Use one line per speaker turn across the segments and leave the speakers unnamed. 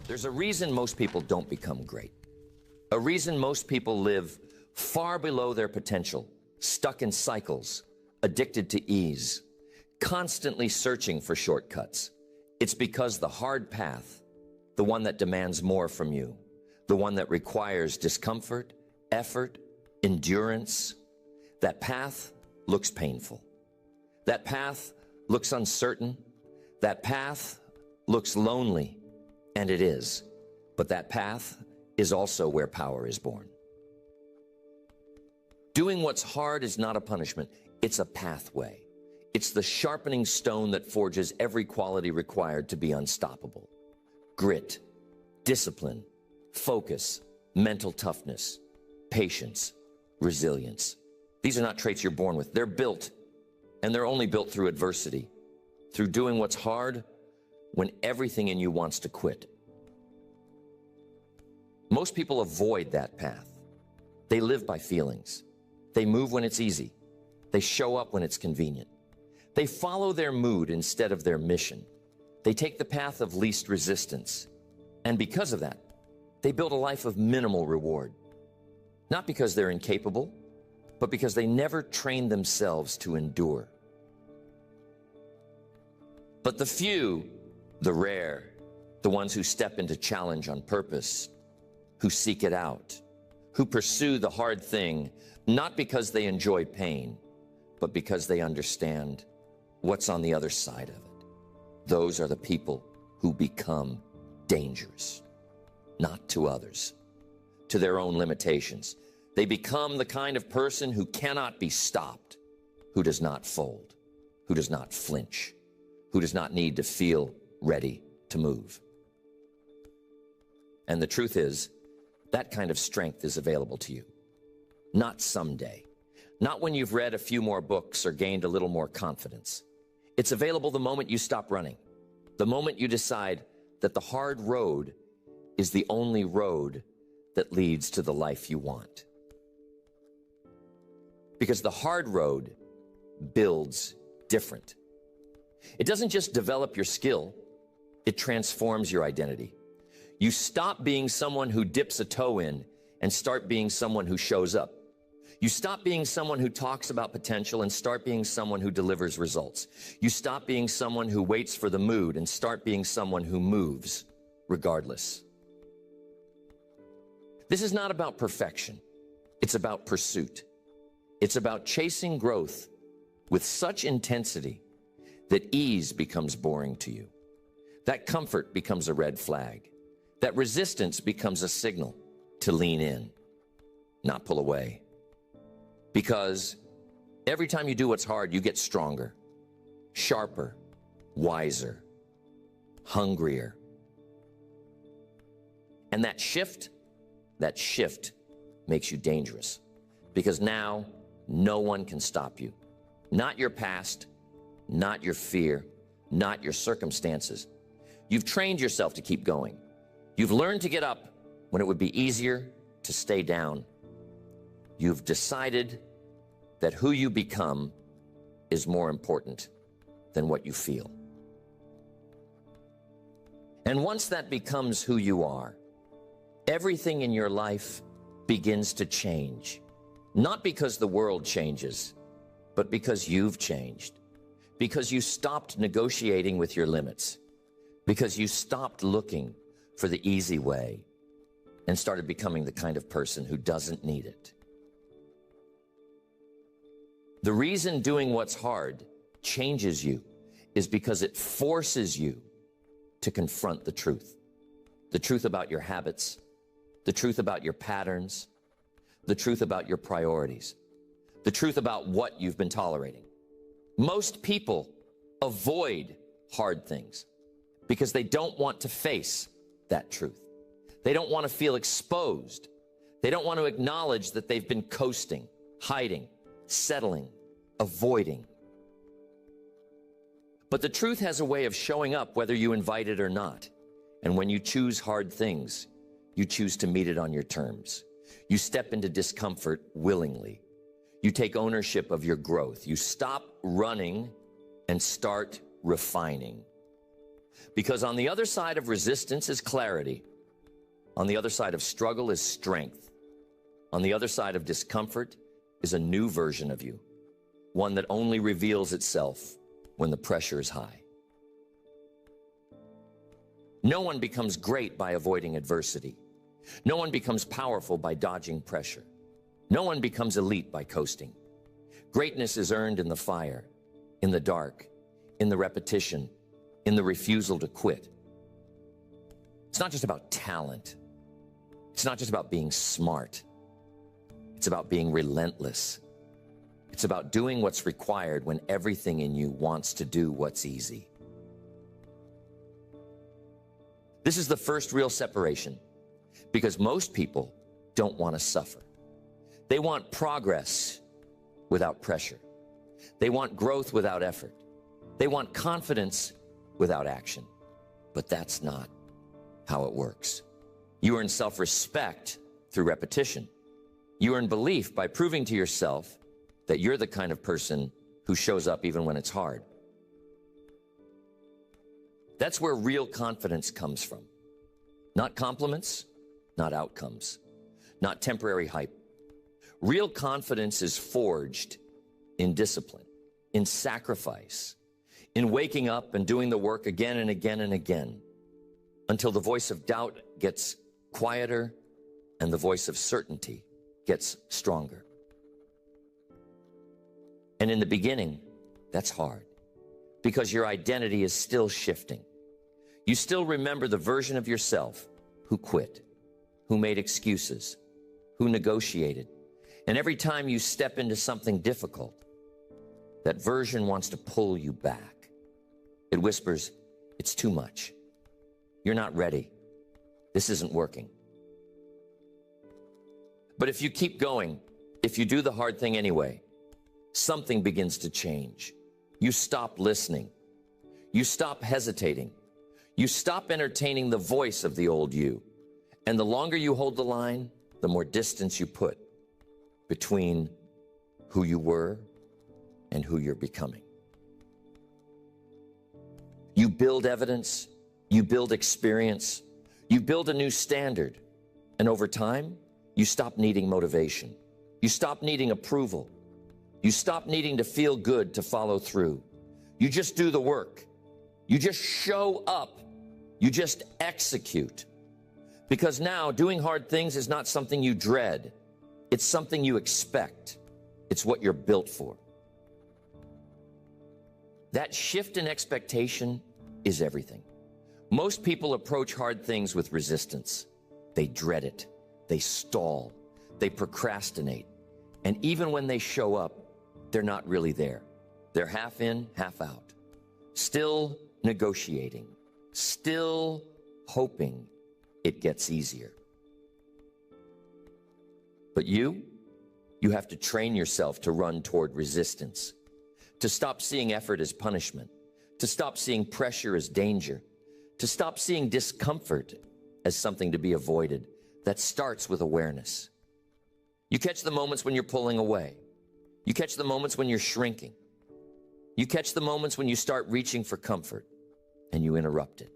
There's a reason most people don't become great. A reason most people live far below their potential, stuck in cycles, addicted to ease, constantly searching for shortcuts. It's because the hard path, the one that demands more from you, the one that requires discomfort, effort, endurance, that path looks painful. That path looks uncertain. That path looks lonely, and it is. But that path is also where power is born. Doing what's hard is not a punishment. It's a pathway. It's the sharpening stone that forges every quality required to be unstoppable. Grit, discipline, focus, mental toughness, patience, resilience. These are not traits you're born with. They're built, and they're only built through adversity, through doing what's hard when everything in you wants to quit. Most people avoid that path. They live by feelings. They move when it's easy. They show up when it's convenient. They follow their mood instead of their mission. They take the path of least resistance. And because of that, they build a life of minimal reward. Not because they're incapable, but because they never trained themselves to endure. But the few, the rare, the ones who step into challenge on purpose, who seek it out, who pursue the hard thing, not because they enjoy pain, but because they understand what's on the other side of it. Those are the people who become dangerous, not to others, to their own limitations. They become the kind of person who cannot be stopped, who does not fold, who does not flinch, who does not need to feel ready to move. And the truth is, that kind of strength is available to you. Not someday. Not when you've read a few more books or gained a little more confidence. It's available the moment you stop running. The moment you decide that the hard road is the only road that leads to the life you want. Because the hard road builds different. It doesn't just develop your skill, it transforms your identity. You stop being someone who dips a toe in and start being someone who shows up. You stop being someone who talks about potential and start being someone who delivers results. You stop being someone who waits for the mood and start being someone who moves regardless. This is not about perfection. It's about pursuit. It's about chasing growth with such intensity that ease becomes boring to you. That comfort becomes a red flag. That resistance becomes a signal to lean in, not pull away. Because every time you do what's hard, you get stronger, sharper, wiser, hungrier. And that shift makes you dangerous. Because now, no one can stop you. Not your past, not your fear, not your circumstances. You've trained yourself to keep going. You've learned to get up when it would be easier to stay down. You've decided that who you become is more important than what you feel. And once that becomes who you are, everything in your life begins to change. Not because the world changes, but because you've changed. Because you stopped negotiating with your limits. Because you stopped looking for the easy way and started becoming the kind of person who doesn't need it. The reason doing what's hard changes you is because it forces you to confront the truth. The truth about your habits, the truth about your patterns, the truth about your priorities, the truth about what you've been tolerating. Most people avoid hard things because they don't want to face that truth. They don't want to feel exposed. They don't want to acknowledge that they've been coasting, hiding, settling, avoiding. But the truth has a way of showing up whether you invite it or not. And when you choose hard things, you choose to meet it on your terms. You step into discomfort willingly. You take ownership of your growth. You stop running and start refining. Because on the other side of resistance is clarity. On the other side of struggle is strength. On the other side of discomfort is a new version of you, one that only reveals itself when the pressure is high. No one becomes great by avoiding adversity. No one becomes powerful by dodging pressure. No one becomes elite by coasting. Greatness is earned in the fire, in the dark, in the repetition, in the refusal to quit. It's not just about talent. It's not just about being smart. It's about being relentless. It's about doing what's required when everything in you wants to do what's easy. This is the first real separation, because most people don't want to suffer. They want progress without pressure. They want growth without effort. They want confidence without action. But that's not how it works. You earn self-respect through repetition. You earn belief by proving to yourself that you're the kind of person who shows up even when it's hard. That's where real confidence comes from. Not compliments, not outcomes, not temporary hype. Real confidence is forged in discipline, in sacrifice, in waking up and doing the work again and again and again, until the voice of doubt gets quieter and the voice of certainty gets stronger. And in the beginning, that's hard, because your identity is still shifting. You still remember the version of yourself who quit, who made excuses, who negotiated. And every time you step into something difficult, that version wants to pull you back. It whispers, it's too much. You're not ready. This isn't working. But if you keep going, if you do the hard thing anyway, something begins to change. You stop listening. You stop hesitating. You stop entertaining the voice of the old you. And the longer you hold the line, the more distance you put between who you were and who you're becoming. You build evidence, you build experience, you build a new standard. And over time, you stop needing motivation. You stop needing approval. You stop needing to feel good to follow through. You just do the work. You just show up. You just execute. Because now doing hard things is not something you dread. It's something you expect. It's what you're built for. That shift in expectation is everything. Most people approach hard things with resistance. They dread it. They stall. They procrastinate. And even when they show up, they're not really there. They're half in, half out. Still negotiating. Still hoping it gets easier. But you have to train yourself to run toward resistance, to stop seeing effort as punishment, to stop seeing pressure as danger, to stop seeing discomfort as something to be avoided. That starts with awareness. You catch the moments when you're pulling away. You catch the moments when you're shrinking. You catch the moments when you start reaching for comfort and you interrupt it.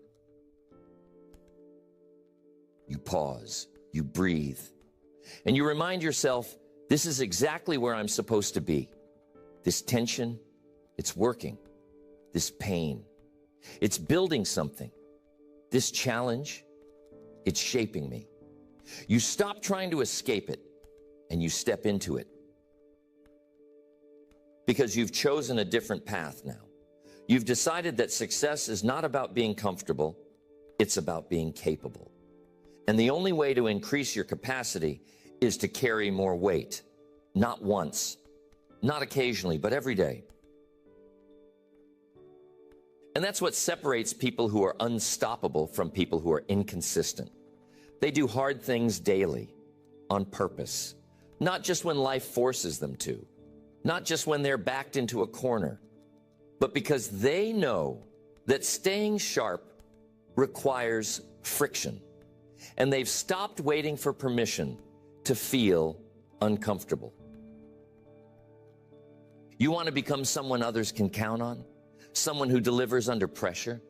You pause, you breathe, and you remind yourself, this is exactly where I'm supposed to be. This tension, it's working. This pain, it's building something. This challenge, it's shaping me. You stop trying to escape it and you step into it. Because you've chosen a different path now. You've decided that success is not about being comfortable, it's about being capable. And the only way to increase your capacity is to carry more weight. Not once, not occasionally, but every day. And that's what separates people who are unstoppable from people who are inconsistent. They do hard things daily, on purpose, not just when life forces them to, not just when they're backed into a corner, but because they know that staying sharp requires friction. And they've stopped waiting for permission to feel uncomfortable. You want to become someone others can count on? Someone who delivers under pressure?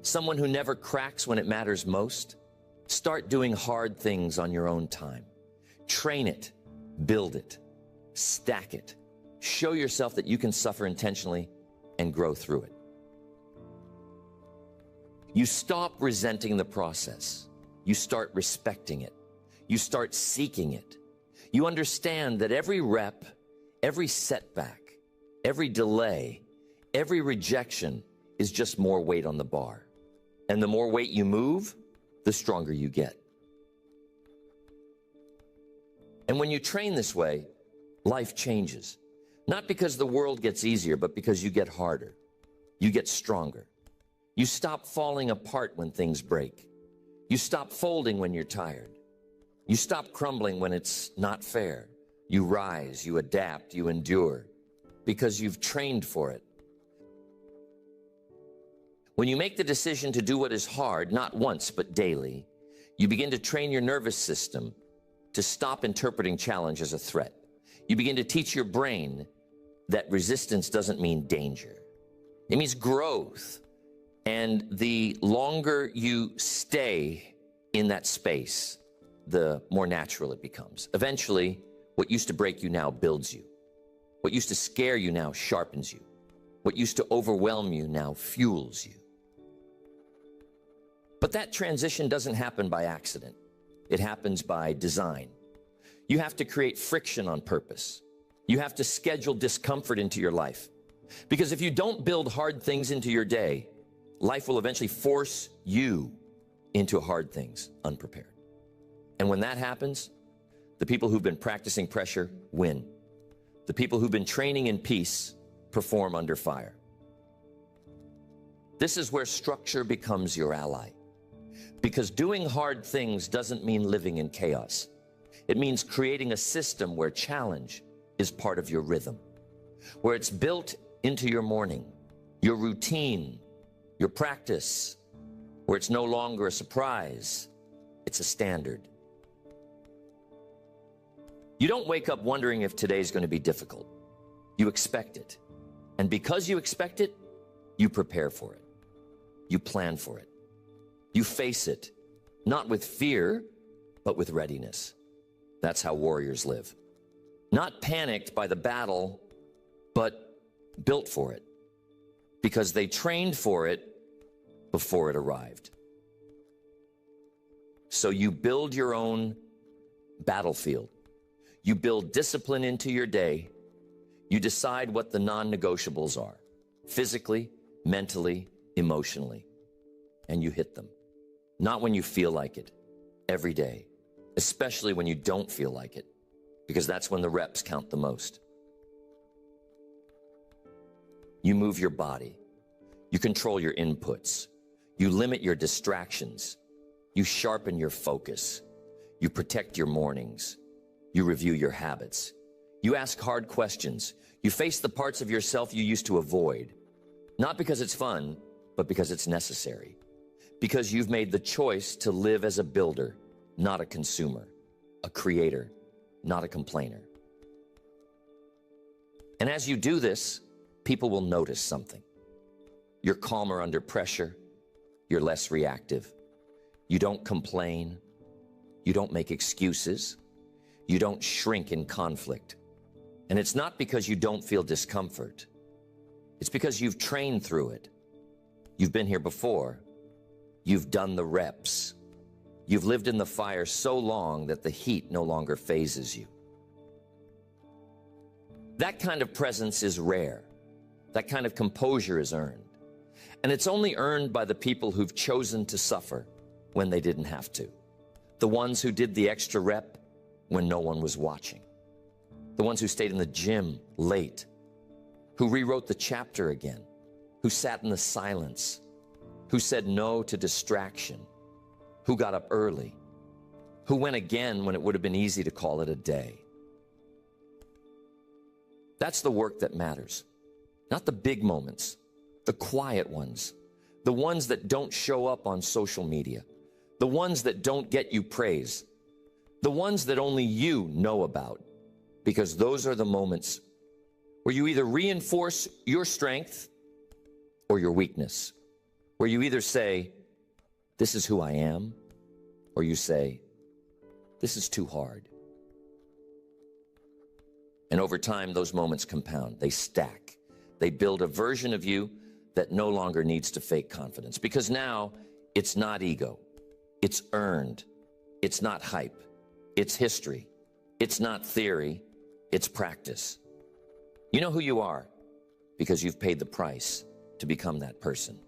someone who never cracks when it matters most, start doing hard things on your own time. Train it, build it, stack it. Show yourself that you can suffer intentionally and grow through it. You stop resenting the process. You start respecting it. You start seeking it. You understand that every rep, every setback, every delay, every rejection is just more weight on the bar. And the more weight you move, the stronger you get. And when you train this way, life changes. Not because the world gets easier, but because you get harder. You get stronger. You stop falling apart when things break. You stop folding when you're tired. You stop crumbling when it's not fair. You rise, you adapt, you endure, because you've trained for it. When you make the decision to do what is hard, not once, but daily, you begin to train your nervous system to stop interpreting challenge as a threat. You begin to teach your brain that resistance doesn't mean danger. It means growth. And the longer you stay in that space, the more natural it becomes. Eventually, what used to break you now builds you. What used to scare you now sharpens you. What used to overwhelm you now fuels you. But that transition doesn't happen by accident. It happens by design. You have to create friction on purpose. You have to schedule discomfort into your life. Because if you don't build hard things into your day, life will eventually force you into hard things unprepared. And when that happens, the people who've been practicing pressure win. The people who've been training in peace perform under fire. This is where structure becomes your ally. Because doing hard things doesn't mean living in chaos. It means creating a system where challenge is part of your rhythm, where it's built into your morning, your routine, your practice, where it's no longer a surprise, it's a standard. You don't wake up wondering if today's going to be difficult. You expect it. And because you expect it, you prepare for it. You plan for it. You face it, not with fear, but with readiness. That's how warriors live. Not panicked by the battle, but built for it, because they trained for it before it arrived. So you build your own battlefield. You build discipline into your day. You decide what the non-negotiables are, physically, mentally, emotionally, and you hit them. Not when you feel like it, every day, especially when you don't feel like it, because that's when the reps count the most. You move your body. You control your inputs. You limit your distractions. You sharpen your focus. You protect your mornings. You review your habits. You ask hard questions. You face the parts of yourself you used to avoid, not because it's fun, but because it's necessary. Because you've made the choice to live as a builder, not a consumer, a creator, not a complainer. And as you do this, people will notice something. You're calmer under pressure. You're less reactive. You don't complain. You don't make excuses. You don't shrink in conflict. And it's not because you don't feel discomfort. It's because you've trained through it. You've been here before. You've done the reps. You've lived in the fire so long that the heat no longer phases you. That kind of presence is rare. That kind of composure is earned. And it's only earned by the people who've chosen to suffer when they didn't have to. The ones who did the extra rep when no one was watching. The ones who stayed in the gym late. Who rewrote the chapter again. Who sat in the silence. Who said no to distraction. Who got up early. Who went again when it would have been easy to call it a day. That's the work that matters. Not the big moments, the quiet ones, the ones that don't show up on social media, the ones that don't get you praise, the ones that only you know about, because those are the moments where you either reinforce your strength or your weakness, where you either say, this is who I am, or you say, this is too hard. And over time, those moments compound. They stack. They build a version of you that no longer needs to fake confidence. Because now, it's not ego. It's earned. It's not hype. It's history. It's not theory. It's practice. You know who you are because you've paid the price to become that person.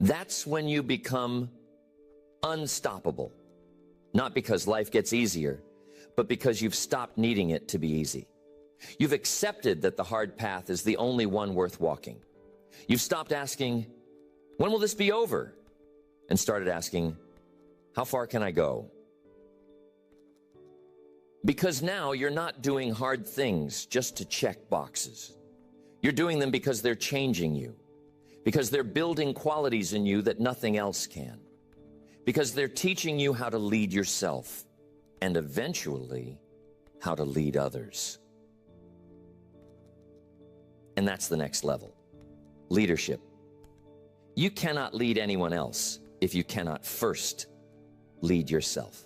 That's when you become unstoppable. Not because life gets easier, but because you've stopped needing it to be easy. You've accepted that the hard path is the only one worth walking. You've stopped asking, when will this be over? And started asking, how far can I go? Because now you're not doing hard things just to check boxes. You're doing them because they're changing you, because they're building qualities in you that nothing else can, because they're teaching you how to lead yourself and eventually how to lead others. And that's the next level, leadership. You cannot lead anyone else if you cannot first lead yourself.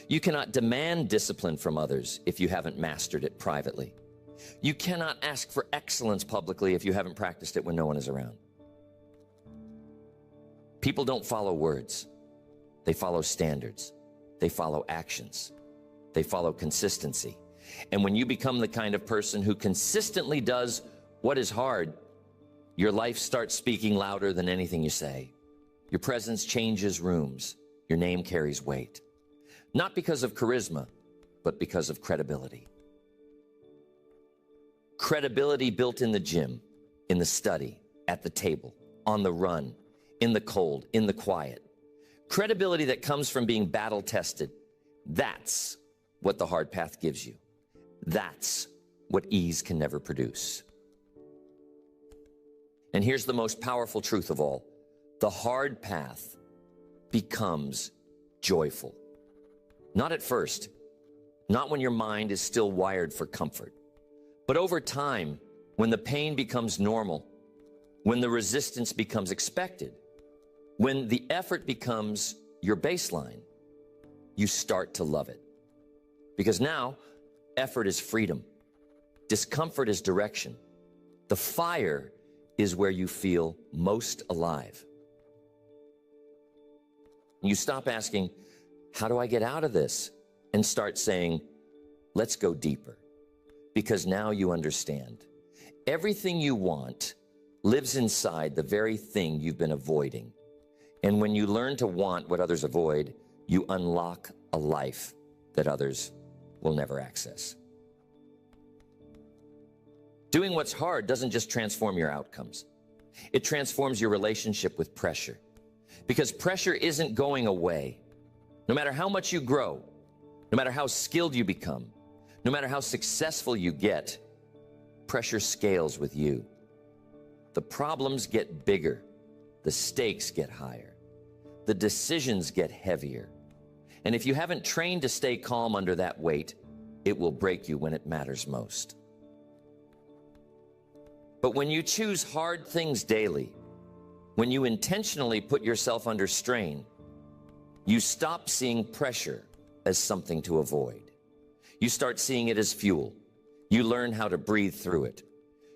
You cannot demand discipline from others if you haven't mastered it privately. You cannot ask for excellence publicly if you haven't practiced it when no one is around. People don't follow words. They follow standards. They follow actions. They follow consistency. And when you become the kind of person who consistently does what is hard, your life starts speaking louder than anything you say. Your presence changes rooms. Your name carries weight. Not because of charisma, but because of credibility. Credibility built in the gym, in the study, at the table, on the run, in the cold, in the quiet. Credibility that comes from being battle-tested. That's what the hard path gives you. That's what ease can never produce. And here's the most powerful truth of all. The hard path becomes joyful. Not at first, not when your mind is still wired for comfort, but over time, when the pain becomes normal, when the resistance becomes expected, when the effort becomes your baseline, you start to love it. Because now, effort is freedom. Discomfort is direction. The fire is where you feel most alive. You stop asking, how do I get out of this? And start saying, let's go deeper. Because now you understand. Everything you want lives inside the very thing you've been avoiding. And when you learn to want what others avoid, you unlock a life that others will never access. Doing what's hard doesn't just transform your outcomes. It transforms your relationship with pressure. Because pressure isn't going away. No matter how much you grow, no matter how skilled you become, no matter how successful you get, pressure scales with you. The problems get bigger. The stakes get higher. The decisions get heavier. And if you haven't trained to stay calm under that weight, it will break you when it matters most. But when you choose hard things daily, when you intentionally put yourself under strain, you stop seeing pressure as something to avoid. You start seeing it as fuel. You learn how to breathe through it.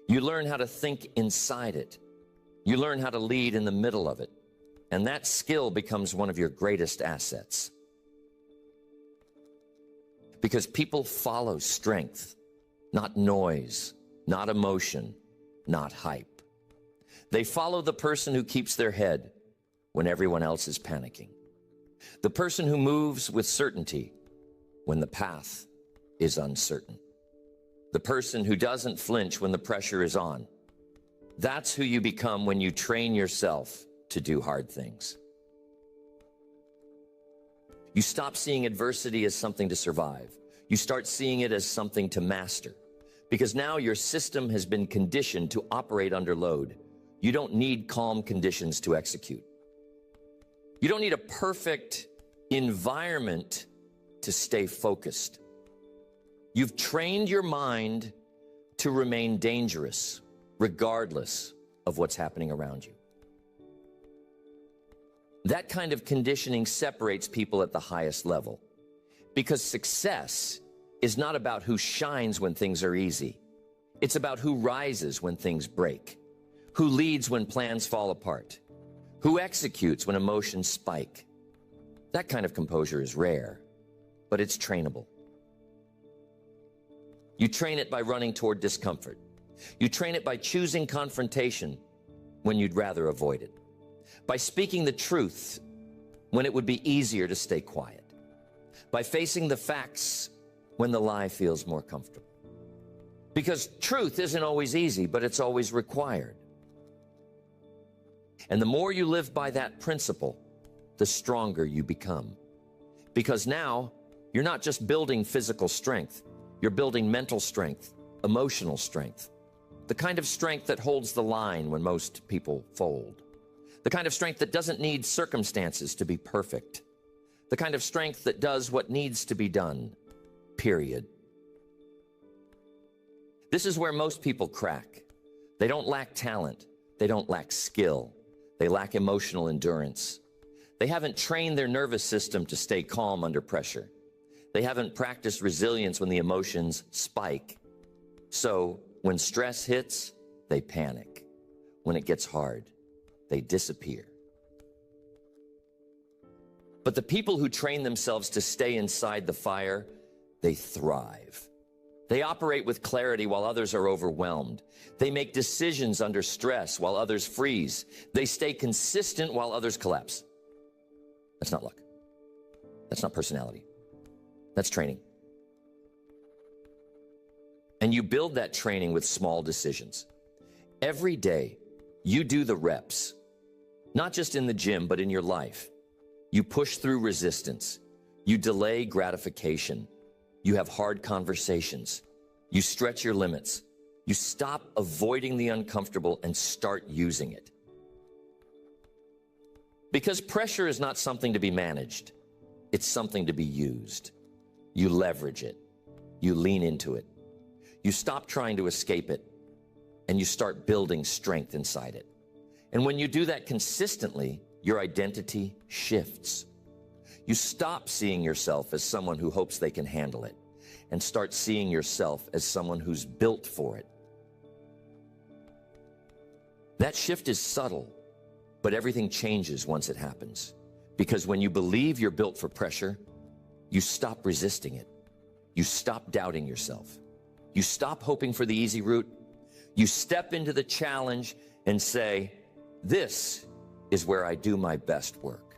You learn how to think inside it. You learn how to lead in the middle of it. And that skill becomes one of your greatest assets. Because people follow strength, not noise, not emotion, not hype. They follow the person who keeps their head when everyone else is panicking. The person who moves with certainty when the path is uncertain. The person who doesn't flinch when the pressure is on. That's who you become when you train yourself to do hard things. You stop seeing adversity as something to survive. You start seeing it as something to master. Because now your system has been conditioned to operate under load. You don't need calm conditions to execute. You don't need a perfect environment to stay focused. You've trained your mind to remain dangerous, regardless of what's happening around you. That kind of conditioning separates people at the highest level, because success is not about who shines when things are easy. It's about who rises when things break, who leads when plans fall apart, who executes when emotions spike. That kind of composure is rare, but it's trainable. You train it by running toward discomfort. You train it by choosing confrontation when you'd rather avoid it, by speaking the truth when it would be easier to stay quiet, by facing the facts when the lie feels more comfortable. Because truth isn't always easy, but it's always required. And the more you live by that principle, the stronger you become. Because now, you're not just building physical strength, you're building mental strength, emotional strength, the kind of strength that holds the line when most people fold, the kind of strength that doesn't need circumstances to be perfect, the kind of strength that does what needs to be done, period. This is where most people crack. They don't lack talent. They don't lack skill. They lack emotional endurance. They haven't trained their nervous system to stay calm under pressure. They haven't practiced resilience when the emotions spike. So when stress hits, they panic. When it gets hard, they disappear. But the people who train themselves to stay inside the fire, they thrive. They operate with clarity while others are overwhelmed. They make decisions under stress while others freeze. They stay consistent while others collapse. That's not luck. That's not personality. That's training. And you build that training with small decisions. Every day, you do the reps, not just in the gym, but in your life. You push through resistance. You delay gratification. You have hard conversations. You stretch your limits. You stop avoiding the uncomfortable and start using it. Because pressure is not something to be managed. It's something to be used. You leverage it. You lean into it. You stop trying to escape it, and you start building strength inside it. And when you do that consistently, your identity shifts. You stop seeing yourself as someone who hopes they can handle it and start seeing yourself as someone who's built for it. That shift is subtle, but everything changes once it happens. Because when you believe you're built for pressure, you stop resisting it. You stop doubting yourself. You stop hoping for the easy route. You step into the challenge and say, this is where I do my best work.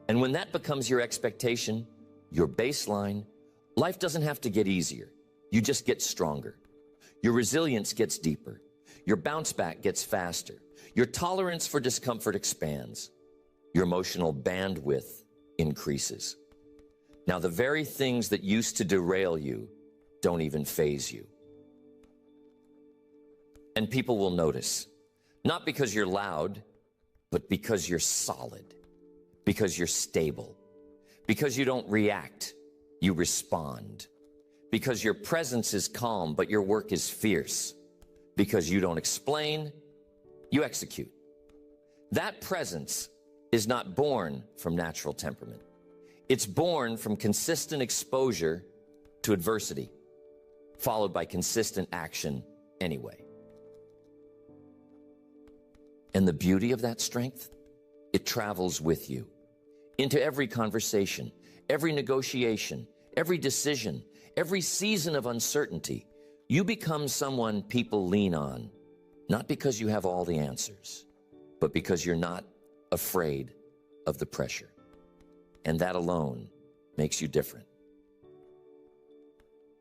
And when that becomes your expectation, your baseline, life doesn't have to get easier. You just get stronger. Your resilience gets deeper. Your bounce back gets faster. Your tolerance for discomfort expands. Your emotional bandwidth increases. Now, the very things that used to derail you don't even faze you. And people will notice, not because you're loud, but because you're solid, because you're stable, because you don't react, you respond, because your presence is calm, but your work is fierce, because you don't explain, you execute. That presence is not born from natural temperament. It's born from consistent exposure to adversity, followed by consistent action anyway. And the beauty of that strength, it travels with you into every conversation, every negotiation, every decision, every season of uncertainty. You become someone people lean on, not because you have all the answers, but because you're not afraid of the pressure. And that alone makes you different.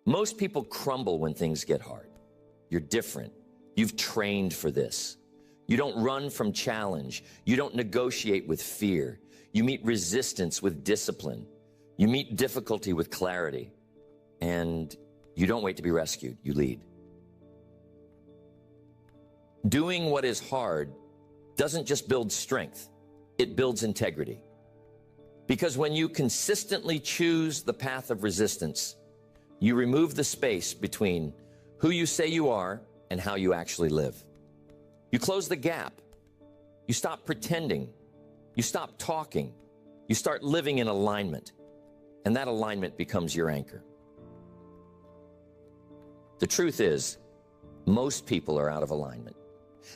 Most people crumble when things get hard. You're different. You've trained for this. You don't run from challenge. You don't negotiate with fear. You meet resistance with discipline. You meet difficulty with clarity. And you don't wait to be rescued. You lead. Doing what is hard doesn't just build strength. It builds integrity. Because when you consistently choose the path of resistance, you remove the space between who you say you are and how you actually live. You close the gap. You stop pretending. You stop talking. You start living in alignment, and that alignment becomes your anchor. The truth is, most people are out of alignment.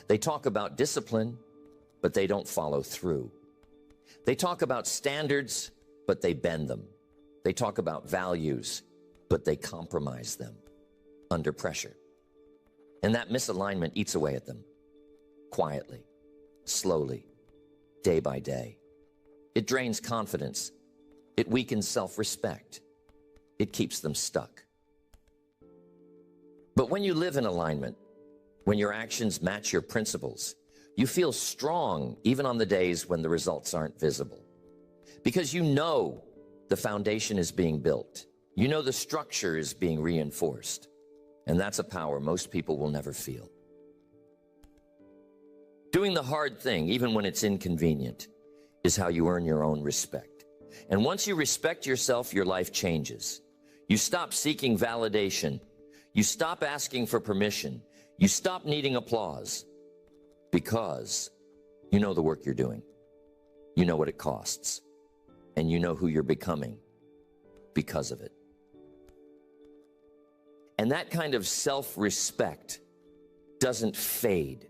They talk about discipline, but they don't follow through. They talk about standards, but they bend them. They talk about values, but they compromise them under pressure. And that misalignment eats away at them, quietly, slowly, day by day. It drains confidence. It weakens self-respect. It keeps them stuck. But when you live in alignment, when your actions match your principles, you feel strong even on the days when the results aren't visible. Because you know the foundation is being built. You know the structure is being reinforced. And that's a power most people will never feel. Doing the hard thing, even when it's inconvenient, is how you earn your own respect. And once you respect yourself, your life changes. You stop seeking validation. You stop asking for permission. You stop needing applause because you know the work you're doing. You know what it costs. And you know who you're becoming because of it. And that kind of self-respect doesn't fade.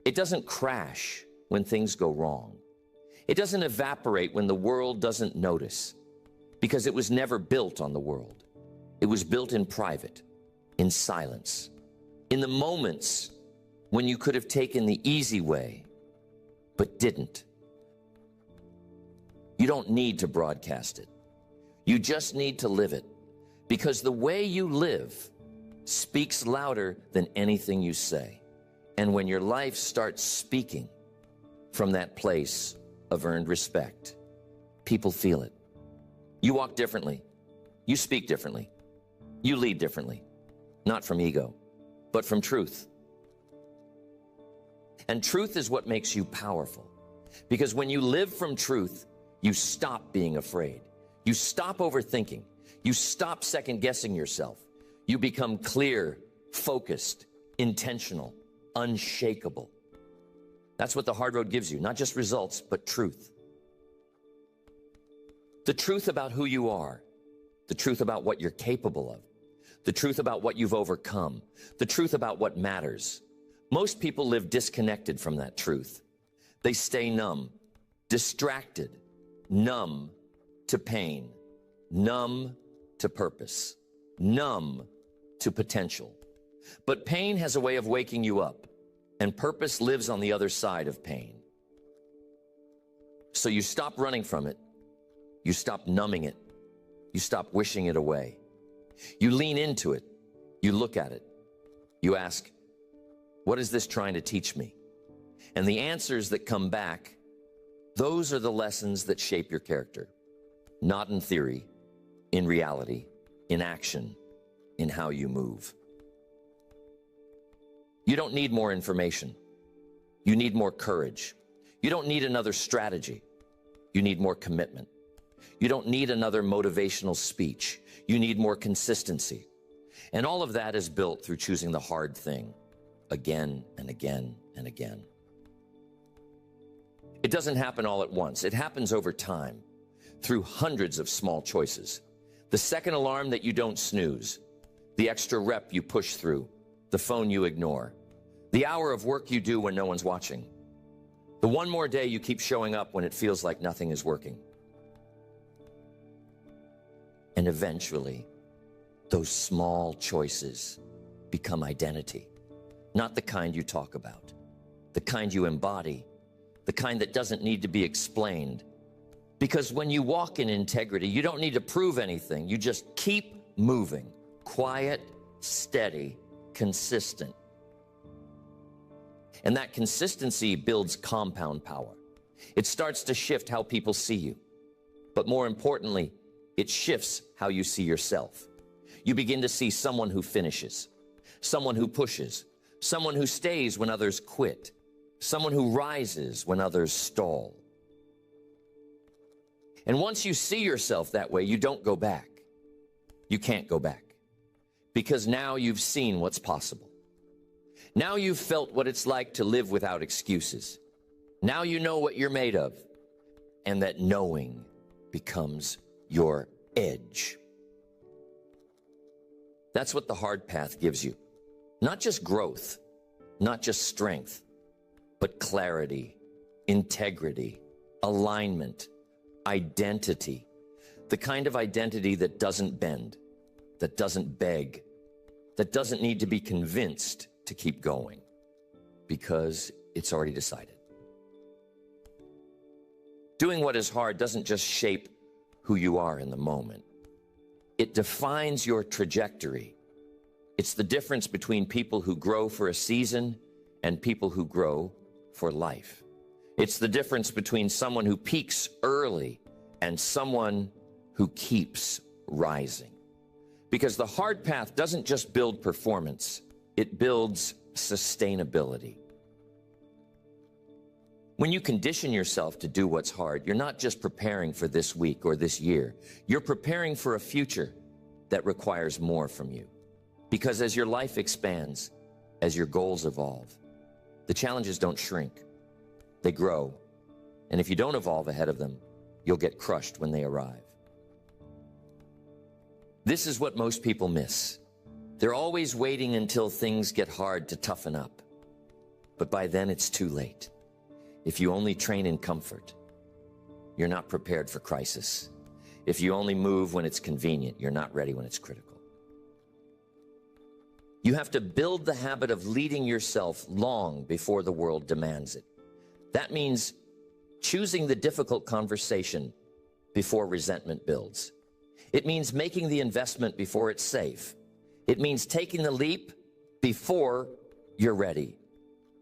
It doesn't crash when things go wrong. It doesn't evaporate when the world doesn't notice, because it was never built on the world. It was built in private, in silence, in the moments when you could have taken the easy way, but didn't. You don't need to broadcast it. You just need to live it, because the way you live speaks louder than anything you say. And when your life starts speaking from that place of earned respect, people feel it. You walk differently. You speak differently. You lead differently. Not from ego, but from truth. And truth is what makes you powerful. Because when you live from truth, you stop being afraid. You stop overthinking. You stop second-guessing yourself. You become clear, focused, intentional, unshakable. That's what the hard road gives you, not just results, but truth. The truth about who you are, the truth about what you're capable of, the truth about what you've overcome, the truth about what matters. Most people live disconnected from that truth. They stay numb, distracted, numb to pain, numb to purpose, numb to potential. But pain has a way of waking you up, and purpose lives on the other side of pain. So you stop running from it, you stop numbing it, you stop wishing it away. You lean into it, you look at it, you ask, what is this trying to teach me? And the answers that come back, those are the lessons that shape your character. Not in theory, in reality, in action, in how you move. You don't need more information. You need more courage. You don't need another strategy. You need more commitment. You don't need another motivational speech. You need more consistency. And all of that is built through choosing the hard thing again and again and again. It doesn't happen all at once. It happens over time through hundreds of small choices. The second alarm that you don't snooze, the extra rep you push through, the phone you ignore, the hour of work you do when no one's watching, the one more day you keep showing up when it feels like nothing is working. And eventually, those small choices become identity. Not the kind you talk about, the kind you embody, the kind that doesn't need to be explained. Because when you walk in integrity, you don't need to prove anything. You just keep moving. Quiet, steady, consistent. And that consistency builds compound power. It starts to shift how people see you. But more importantly, it shifts how you see yourself. You begin to see someone who finishes, someone who pushes, someone who stays when others quit, someone who rises when others stall. And once you see yourself that way, you don't go back. You can't go back, because now you've seen what's possible. Now you've felt what it's like to live without excuses. Now you know what you're made of, and that knowing becomes your edge. That's what the hard path gives you. Not just growth, not just strength, but clarity, integrity, alignment, identity. The kind of identity that doesn't bend, that doesn't beg, that doesn't need to be convinced to keep going, because it's already decided. Doing what is hard doesn't just shape who you are in the moment. It defines your trajectory. It's the difference between people who grow for a season and people who grow for life. It's the difference between someone who peaks early and someone who keeps rising. Because the hard path doesn't just build performance, it builds sustainability. When you condition yourself to do what's hard, you're not just preparing for this week or this year. You're preparing for a future that requires more from you. Because as your life expands, as your goals evolve, the challenges don't shrink, they grow. And if you don't evolve ahead of them, you'll get crushed when they arrive. This is what most people miss. They're always waiting until things get hard to toughen up. But by then it's too late. If you only train in comfort, you're not prepared for crisis. If you only move when it's convenient, you're not ready when it's critical. You have to build the habit of leading yourself long before the world demands it. That means choosing the difficult conversation before resentment builds. It means making the investment before it's safe. It means taking the leap before you're ready.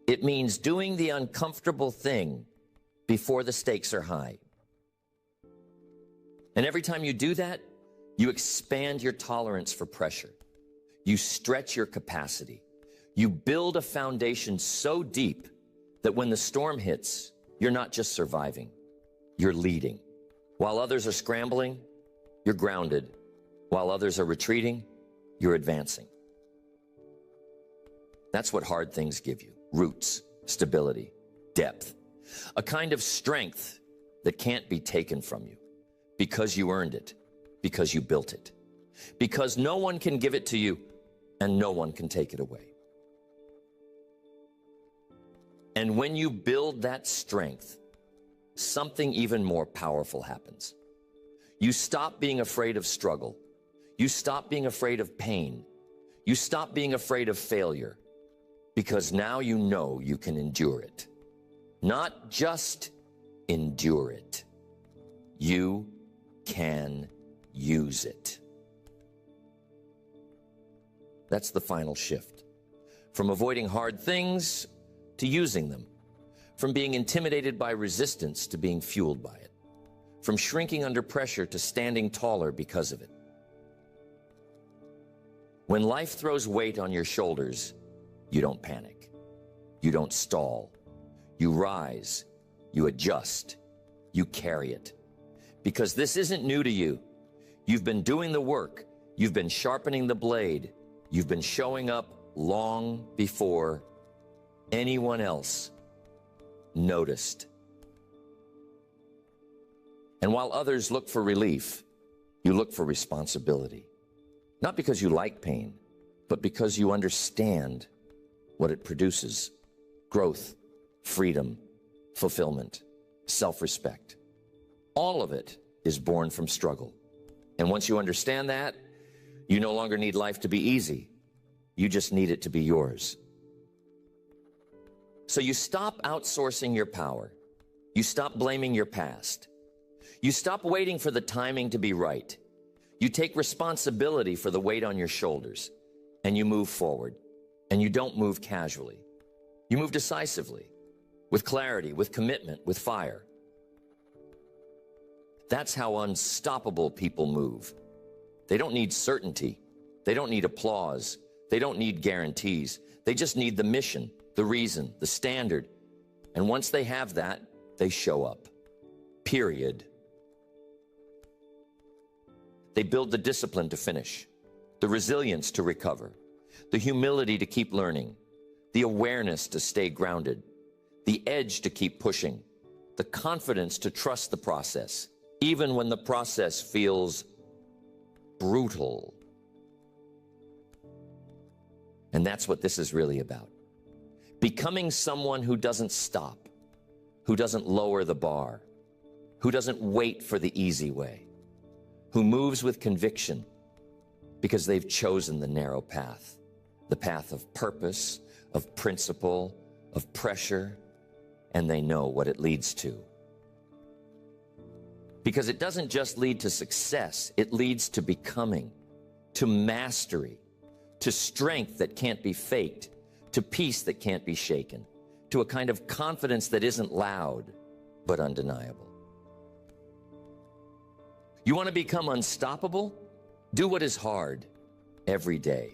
It means doing the uncomfortable thing before the stakes are high. And every time you do that, you expand your tolerance for pressure. You stretch your capacity. You build a foundation so deep that when the storm hits, you're not just surviving, you're leading. While others are scrambling, you're grounded. While others are retreating, you're advancing. That's what hard things give you. Roots, stability, depth. A kind of strength that can't be taken from you because you earned it, because you built it, because no one can give it to you and no one can take it away. And when you build that strength, something even more powerful happens. You stop being afraid of struggle. You stop being afraid of pain. You stop being afraid of failure. Because now you know you can endure it. Not just endure it. You can use it. That's the final shift. From avoiding hard things to using them. From being intimidated by resistance to being fueled by it. From shrinking under pressure to standing taller because of it. When life throws weight on your shoulders, you don't panic. You don't stall. You rise. You adjust. You carry it. Because this isn't new to you. You've been doing the work. You've been sharpening the blade. You've been showing up long before anyone else noticed. And while others look for relief, you look for responsibility. Not because you like pain, but because you understand what it produces: growth, freedom, fulfillment, self-respect. All of it is born from struggle. And once you understand that, you no longer need life to be easy. You just need it to be yours. So you stop outsourcing your power. You stop blaming your past. You stop waiting for the timing to be right. You take responsibility for the weight on your shoulders, and you move forward. And you don't move casually. You move decisively, with clarity, with commitment, with fire. That's how unstoppable people move. They don't need certainty. They don't need applause. They don't need guarantees. They just need the mission, the reason, the standard. And once they have that, they show up. Period. They build the discipline to finish, the resilience to recover, the humility to keep learning, the awareness to stay grounded, the edge to keep pushing, the confidence to trust the process, even when the process feels brutal. And that's what this is really about. Becoming someone who doesn't stop, who doesn't lower the bar, who doesn't wait for the easy way, who moves with conviction because they've chosen the narrow path, the path of purpose, of principle, of pressure, and they know what it leads to. Because it doesn't just lead to success, it leads to becoming, to mastery, to strength that can't be faked, to peace that can't be shaken, to a kind of confidence that isn't loud, but undeniable. You want to become unstoppable? Do what is hard every day,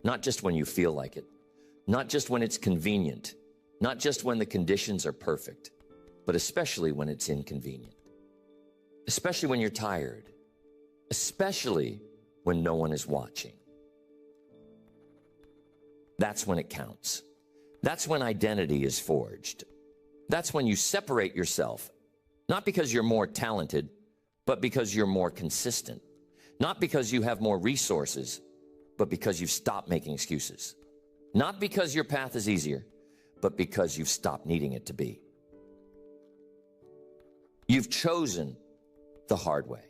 not just when you feel like it, not just when it's convenient, not just when the conditions are perfect, but especially when it's inconvenient, especially when you're tired, especially when no one is watching. That's when it counts. That's when identity is forged. That's when you separate yourself, not because you're more talented, but because you're more consistent. Not because you have more resources, but because you've stopped making excuses. Not because your path is easier, but because you've stopped needing it to be. You've chosen the hard way,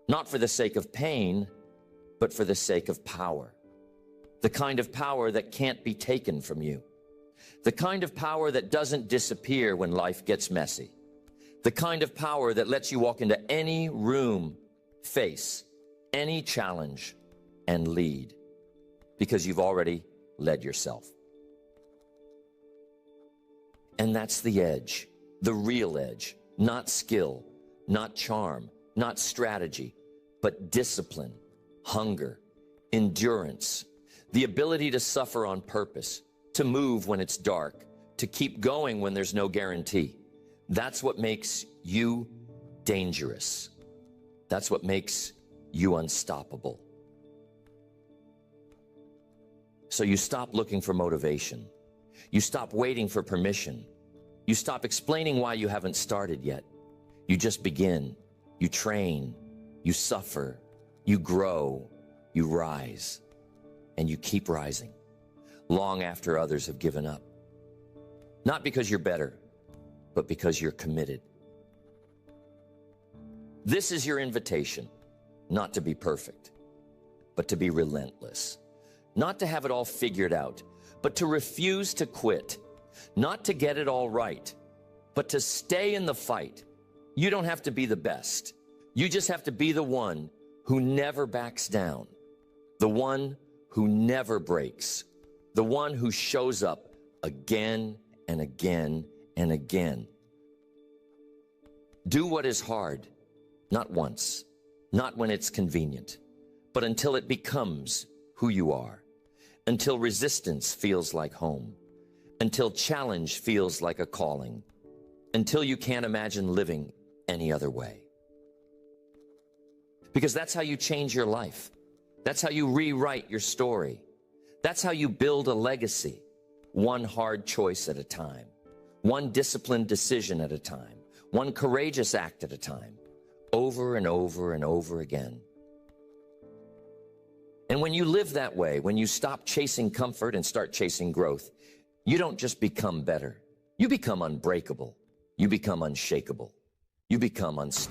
not for the sake of pain, but for the sake of power. The kind of power that can't be taken from you. The kind of power that doesn't disappear when life gets messy. The kind of power that lets you walk into any room, face any challenge, and lead, because you've already led yourself. And that's the edge, the real edge, not skill, not charm, not strategy, but discipline, hunger, endurance, the ability to suffer on purpose, to move when it's dark, to keep going when there's no guarantee. That's what makes you dangerous. That's what makes you unstoppable. So you stop looking for motivation. You stop waiting for permission. You stop explaining why you haven't started yet. You just begin. You train. You suffer. You grow. You rise. And you keep rising long after others have given up. Not because you're better, but because you're committed. This is your invitation, not to be perfect, but to be relentless. Not to have it all figured out, but to refuse to quit. Not to get it all right, but to stay in the fight. You don't have to be the best. You just have to be the one who never backs down, the one who never breaks, the one who shows up again and again and again. Do what is hard, not once, not when it's convenient, but until it becomes who you are, until resistance feels like home, until challenge feels like a calling, until you can't imagine living any other way. Because that's how you change your life. That's how you rewrite your story. That's how you build a legacy, one hard choice at a time, one disciplined decision at a time, one courageous act at a time, over and over and over again. And when you live that way, when you stop chasing comfort and start chasing growth, you don't just become better. You become unbreakable. You become unshakable. You become unstoppable.